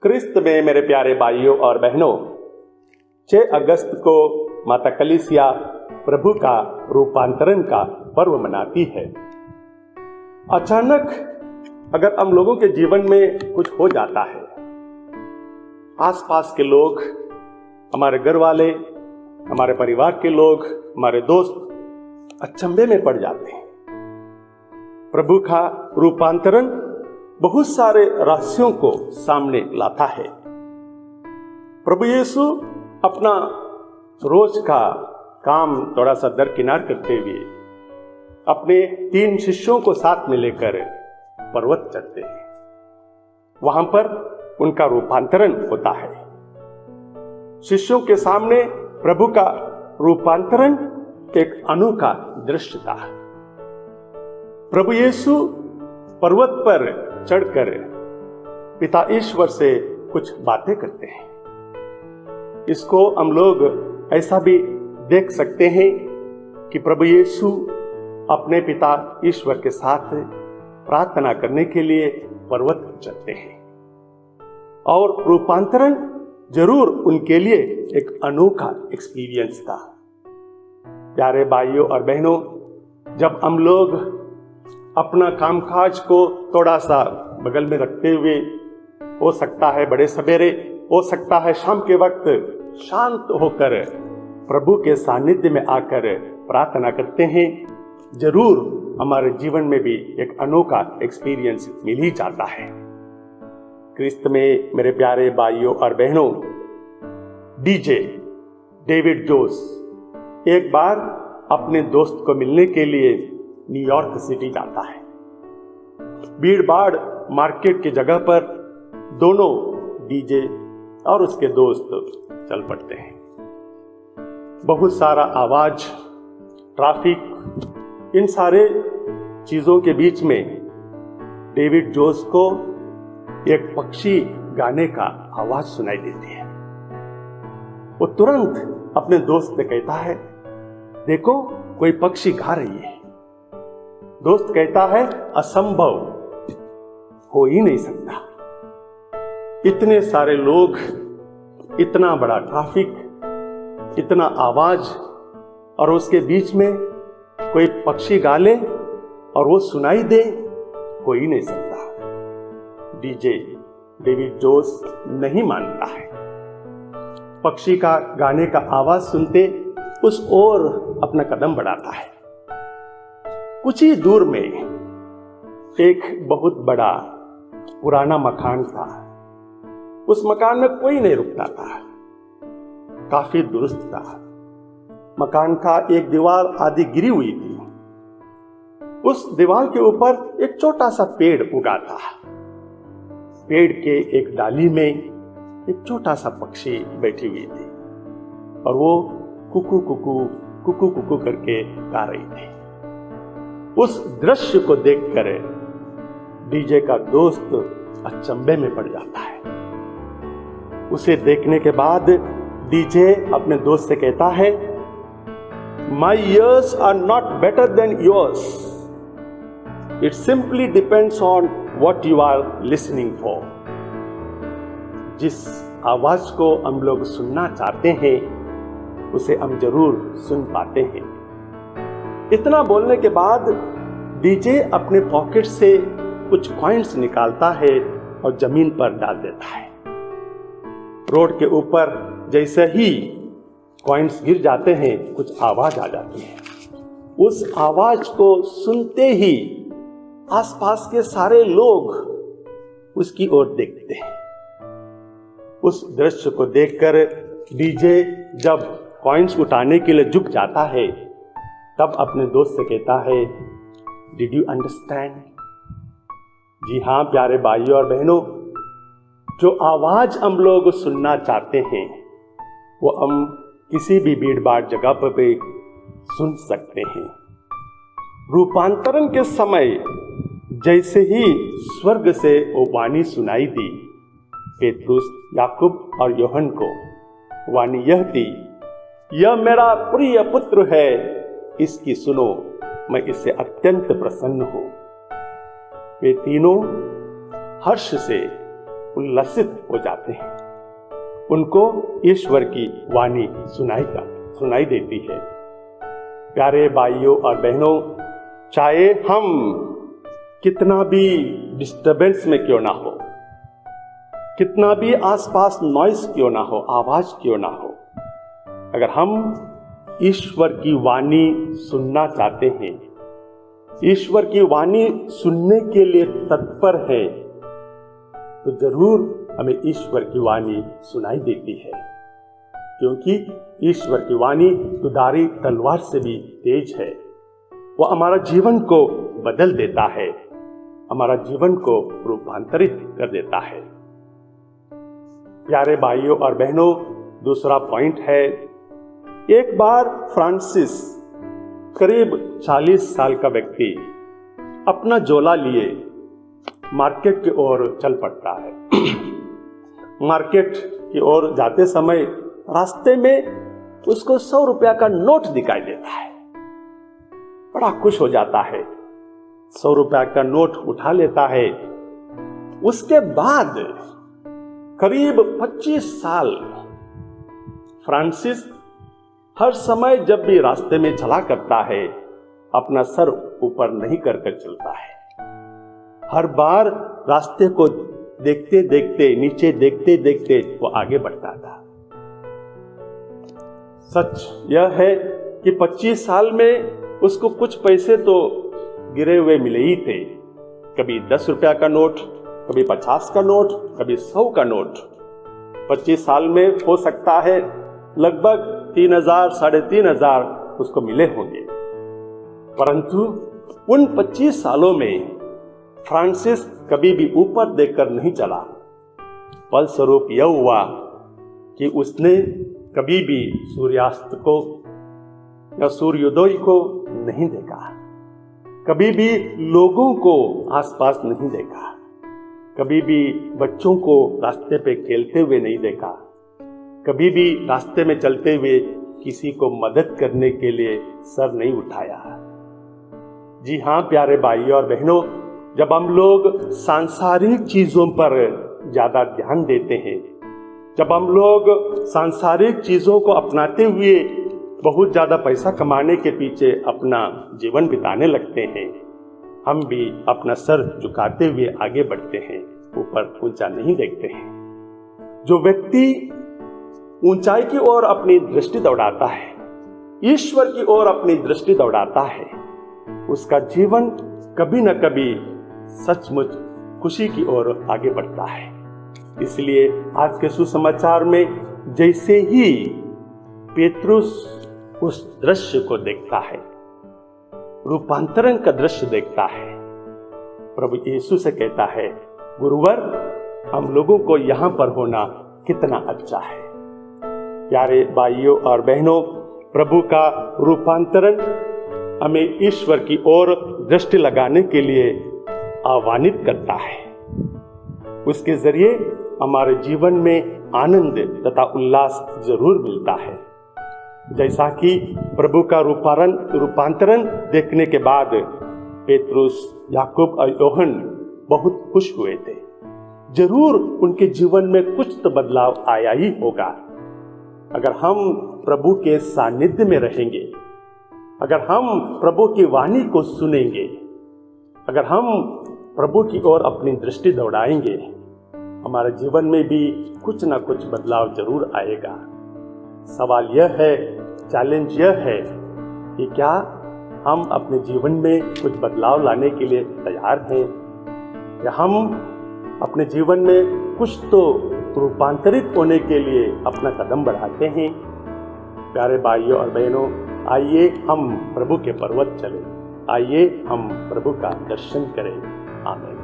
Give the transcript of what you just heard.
क्रिस्त में मेरे प्यारे भाइयों और बहनों, 6 अगस्त को माता कलीसिया प्रभु का रूपांतरण का पर्व मनाती है। अचानक अगर हम लोगों के जीवन में कुछ हो जाता है, आसपास के लोग, हमारे घर वाले, हमारे परिवार के लोग, हमारे दोस्त अचंभे में पड़ जाते हैं। प्रभु का रूपांतरण बहुत सारे रहस्यों को सामने लाता है। प्रभु यीशु अपना रोज का काम थोड़ा सा दरकिनार करते हुए अपने 3 शिष्यों को साथ में लेकर पर्वत चढ़ते हैं। वहां पर उनका रूपांतरण होता है। शिष्यों के सामने प्रभु का रूपांतरण एक अनोखा दृश्य था। प्रभु यीशु पर्वत पर चढ़कर पिता ईश्वर से कुछ बातें करते हैं। इसको हम लोग ऐसा भी देख सकते हैं कि प्रभु यीशु अपने पिता ईश्वर के साथ प्रार्थना करने के लिए पर्वत चढ़ते हैं और रूपांतरण जरूर उनके लिए एक अनोखा एक्सपीरियंस था। प्यारे भाइयों और बहनों, जब हम लोग अपना कामकाज को थोड़ा सा बगल में रखते हुए, हो सकता है बड़े सवेरे, हो सकता है शाम के वक्त, शांत होकर प्रभु के सानिध्य में आकर प्रार्थना करते हैं, जरूर हमारे जीवन में भी एक अनोखा एक्सपीरियंस मिल ही जाता है। क्रिस्त में मेरे प्यारे भाइयों और बहनों, डीजे डेविड जोस एक बार अपने दोस्त को मिलने के लिए न्यूयॉर्क सिटी जाता है। भीड़ भाड़ मार्केट की जगह पर दोनों डीजे और उसके दोस्त चल पड़ते हैं। बहुत सारा आवाज, ट्रैफिक, इन सारे चीजों के बीच में डेविड जोस को एक पक्षी गाने का आवाज सुनाई देती है। वो तुरंत अपने दोस्त से कहता है, देखो कोई पक्षी गा रही है। दोस्त कहता है, असंभव, हो ही नहीं सकता। इतने सारे लोग, इतना बड़ा ट्रैफिक, इतना आवाज और उसके बीच में कोई पक्षी गा ले और वो सुनाई दे, हो ही नहीं सकता। डीजे डेविड जोस नहीं मानता है। पक्षी का गाने का आवाज सुनते उस ओर अपना कदम बढ़ाता है। कुछ ही दूर में एक बहुत बड़ा पुराना मकान था। उस मकान में कोई नहीं रुकता था, काफी दुरुस्त था। मकान का एक दीवार आधी गिरी हुई थी। उस दीवार के ऊपर एक छोटा सा पेड़ उगा था। पेड़ के एक डाली में एक छोटा सा पक्षी बैठी हुई थी और वो कुकू कुकू कुकू कुकू करके गा रही थी। उस दृश्य को देखकर डीजे का दोस्त अचंभे में पड़ जाता है। उसे देखने के बाद डीजे अपने दोस्त से कहता है, My ears are not better than yours. It simply depends on what you are listening for. जिस आवाज को हम लोग सुनना चाहते हैं, उसे हम जरूर सुन पाते हैं। इतना बोलने के बाद डीजे अपने पॉकेट से कुछ कॉइन्स निकालता है और जमीन पर डाल देता है। रोड के ऊपर जैसे ही कॉइन्स गिर जाते हैं, कुछ आवाज आ जाती है। उस आवाज को सुनते ही आसपास के सारे लोग उसकी ओर देखते हैं। उस दृश्य को देखकर डीजे जब कॉइन्स उठाने के लिए झुक जाता है, तब अपने दोस्त से कहता है, डिड यू अंडरस्टैंड? जी हाँ प्यारे भाइयों और बहनों, जो आवाज हम लोग सुनना चाहते हैं वो हम किसी भी भीड़ भाड़ जगह पर भी सुन सकते हैं। रूपांतरण के समय जैसे ही स्वर्ग से वो वाणी सुनाई दी, पेतरुस, याकूब और योहन को वाणी यह थी, यह मेरा प्रिय पुत्र है, इसकी सुनो, मैं इससे अत्यंत प्रसन्न हूं। वे तीनों हर्ष से उल्लसित हो जाते हैं। उनको ईश्वर की वाणी सुनाई देती है। प्यारे भाइयों और बहनों, चाहे हम कितना भी डिस्टर्बेंस में क्यों ना हो, कितना भी आसपास नॉइस क्यों ना हो, आवाज क्यों ना हो, अगर हम ईश्वर की वाणी सुनना चाहते हैं, ईश्वर की वाणी सुनने के लिए तत्पर हैं, तो जरूर हमें ईश्वर की वाणी सुनाई देती है। क्योंकि ईश्वर की वाणी दुधारी तलवार से भी तेज है। वह हमारा जीवन को बदल देता है, हमारा जीवन को रूपांतरित कर देता है। प्यारे भाइयों और बहनों, दूसरा पॉइंट है, एक बार फ्रांसिस करीब 40 साल का व्यक्ति अपना झोला लिए मार्केट की ओर चल पड़ता है। मार्केट की ओर जाते समय रास्ते में उसको 100 रुपया का नोट दिखाई देता है। बड़ा खुश हो जाता है, 100 रुपया का नोट उठा लेता है। उसके बाद करीब 25 साल फ्रांसिस हर समय जब भी रास्ते में चला करता है, अपना सर ऊपर नहीं कर चलता है। हर बार रास्ते को देखते देखते, नीचे देखते देखते वो आगे बढ़ता था। सच यह है कि 25 साल में उसको कुछ पैसे तो गिरे हुए मिले ही थे। कभी 10 रुपया का नोट, कभी 50 का नोट, कभी 100 का नोट। 25 साल में हो सकता है लगभग 3,000 साढ़े 3,000 उसको मिले होंगे। परंतु उन 25 सालों में फ्रांसिस कभी भी ऊपर देखकर नहीं चला। फलस्वरूप यह हुआ कि उसने कभी भी सूर्यास्त को या सूर्योदय को नहीं देखा, कभी भी लोगों को आसपास नहीं देखा, कभी भी बच्चों को रास्ते पे खेलते हुए नहीं देखा, कभी भी रास्ते में चलते हुए किसी को मदद करने के लिए सर नहीं उठाया। जी हाँ प्यारे भाइयों और बहनों, जब हम लोग सांसारिक चीजों पर ज्यादा ध्यान देते हैं, जब हम लोग सांसारिक चीजों को अपनाते हुए बहुत ज्यादा पैसा कमाने के पीछे अपना जीवन बिताने लगते हैं, हम भी अपना सर झुकाते हुए आगे बढ़ते हैं, ऊपर ऊंचा नहीं देखते हैं। जो व्यक्ति ऊंचाई की ओर अपनी दृष्टि दौड़ाता है, ईश्वर की ओर अपनी दृष्टि दौड़ाता है, उसका जीवन कभी न कभी सचमुच खुशी की ओर आगे बढ़ता है। इसलिए आज के सुसमाचार में जैसे ही पेतरुस उस दृश्य को देखता है, रूपांतरण का दृश्य देखता है, प्रभु यीशु से कहता है, गुरुवर, हम लोगों को यहां पर होना कितना अच्छा है। प्यारे भाइयों और बहनों, प्रभु का रूपांतरण हमें ईश्वर की ओर दृष्टि लगाने के लिए आह्वानित करता है। उसके जरिए हमारे जीवन में आनंद तथा उल्लास जरूर मिलता है। जैसा कि प्रभु का रूपांतरण देखने के बाद पेतरुस, याकूब और योहन बहुत खुश हुए थे। जरूर उनके जीवन में कुछ तो बदलाव आया ही होगा। अगर हम प्रभु के सानिध्य में रहेंगे, अगर हम प्रभु की वाणी को सुनेंगे, अगर हम प्रभु की ओर अपनी दृष्टि दौड़ाएंगे, हमारे जीवन में भी कुछ ना कुछ बदलाव जरूर आएगा। सवाल यह है, चैलेंज यह है कि क्या हम अपने जीवन में कुछ बदलाव लाने के लिए तैयार हैं, या हम अपने जीवन में कुछ तो रूपांतरित होने के लिए अपना कदम बढ़ाते हैं। प्यारे भाइयों और बहनों, आइए हम प्रभु के पर्वत चलें, आइए हम प्रभु का दर्शन करें। आमीन।